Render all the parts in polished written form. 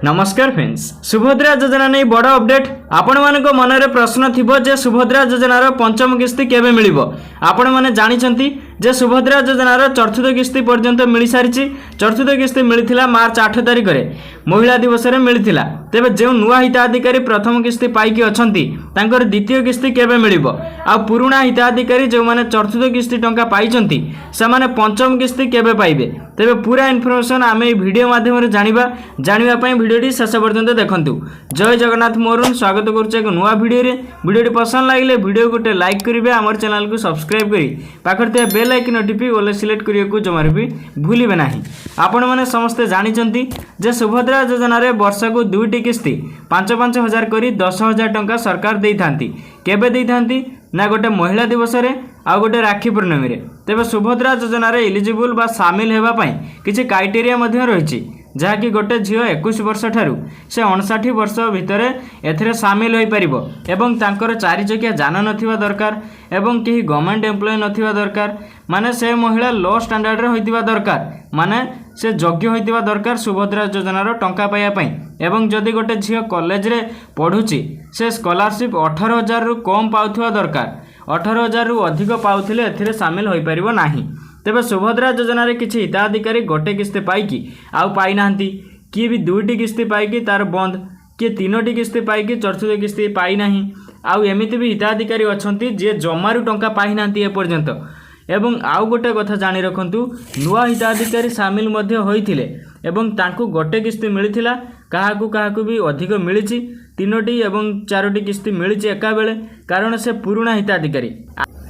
नमस्कार फ्रेंड्स, सुभद्रा योजना नहीं बड़ अपडेट। आपण मान मनरे प्रश्न थिबो जे सुभद्रा योजनार पंचम किस्ती केबे मिलिबो। आपण माने जानिछंती जे सुभद्रा योजनार चतुर्थ किस्ती पर्यंत मिल सारी। चतुर्थ किस्ती मिलथिला मार्च 8 तारिख रे महिला दिवस रे मिलथिला। तेबे जे नुआ हिताधिकारी प्रथम किस्ती पाइकी अछंती तांकर द्वितीय किस्ती केबे मिलिबो। आ पुराना हिताधिकारी जो माने चतुर्थ किस्ती टंका पाइचंती से माने पंचम किस्ती केबे पाइबे। तेबे पूरा इन्फॉर्मेशन आमे ए वीडियो माध्यम रे जानिबा पई भिडियोटी शेष पर्यंत देखंतु। जय जगन्नाथ मोरुन स्वागत करूचे एक नुआ वीडियो रे। वीडियोटी पसंद लागिले वीडियो गोटे लाइक करिवे, हमर चैनल को सब्सक्राइब करी पाखर ते बेल आइकन टिपी ओले सिलेक्ट करियो को जमार भी भूलिबे नाही। आपण माने समस्त जानिचंती जे सुभद्रा योजना रे वर्ष को दुईटी किस्ती 5-5 हजार करी 10,000 टंका सरकार देई थांती। केबे देई थांती ना गोटे महिला दिवस रे आ गोटे राखी पूर्णमी रे। तेबे सुभद्रा योजना रे एलिजिबल बा शामिल हेबा पई किछि क्राइटेरिया मध्ये रहिछि, जहाँकि गोटे झील 21 वर्ष ठारू से 59 वर्ष भितर एथिरे सामिल हो पारिबो एवं तांकर 4 चकिया जान नथिबा दरकार एवं केही गवर्नमेंट एम्प्लॉय नथिबा दरकार। माने से महिला लो स्टैंडर्ड रे होइतिबा दरकार, माने से योग्य होइतिबा दरकार सुभद्रा योजनार टंका पाइबा पई। एवं जदि गोटे झील कॉलेज रे पढुची से स्कॉलरशिप 18,000 रु कम पाउथिबा दरकार। 18,000 रु अधिक पाउथिले एथिरे सामिल होई परिबो नाही। तेबे सुभद्रा योजना रे किछि हिताधिकारी गोटे किस्ती पाइकी आउ पाई नाहंती, किए भी दुईटी किस्ती पाइकी तार बंद, किए तीनोटी किस्ती पाइकी चतुर्थ किस्ती पाई नाही। आउ एमिति भी हिताधिकारी अछंती जे जमारू टंका पाई नाहंती ए पर्यंत। एवं आउ गोटे कथा जानि रखंतु, नुआ हिताधिकारी सामिल मध्ये होइथिले एवं तांकु गोटे किस्ती मिलिथिला, काहाकु भी अधिक मिलिछि, तीनोटी एवं चारोटी किस्ती मिलिछि एका बेले, कारण से पुराना हिताधिकारी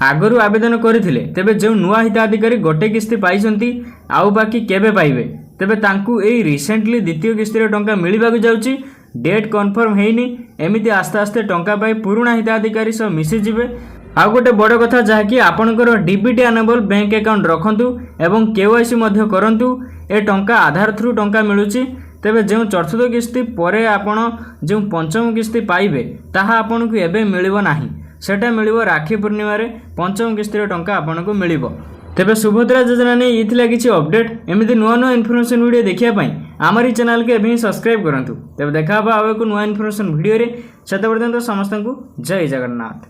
आगरू आवेदन करथिले। तेबे जो नुआ हिताधिकारी गोटे किस्ती पाइछंती आउ बाकी केबे पाइबे। तेबे तांकु एई रिसेंटली द्वितीय किस्ती रे टंका मिलिबाकु जाउची, डेट कन्फर्म हेइनी। एमिति आस्ते आस्ते टंका पाई पुराना हिताधिकारी सब मिसी जिवे। आउ गोटे बड़ कथा जहाँकि आपणकर डीबीटी एनेबल बैंक अकाउंट रखंतु एवं केवाईसी मध्ये करंतु। ए टंका आधार थ्रू टंका मिलुची। तेबे जो चतुर्थ किस्ती परे आपण जो पंचम किस्ती पाइबे ताहा आपणकु एबे मिलिबो नाही, सेटा मिलिबो राखी पूर्णिमा रे पंचम किस्ती रे टंका आपणकु मिलिबो। तेबे सुभद्रा योजना ने इथिला किछि अपडेट। एमिति नुआ नुआ इन्फॉर्मेशन वीडियो देखिया पई आमरी चैनल के एबे सब्सक्राइब करंतु। तेबे देखा बा आवे को नुआ इन्फॉर्मेशन वीडियो रे। सेते पर्यंत समस्तंकु जय जगन्नाथ।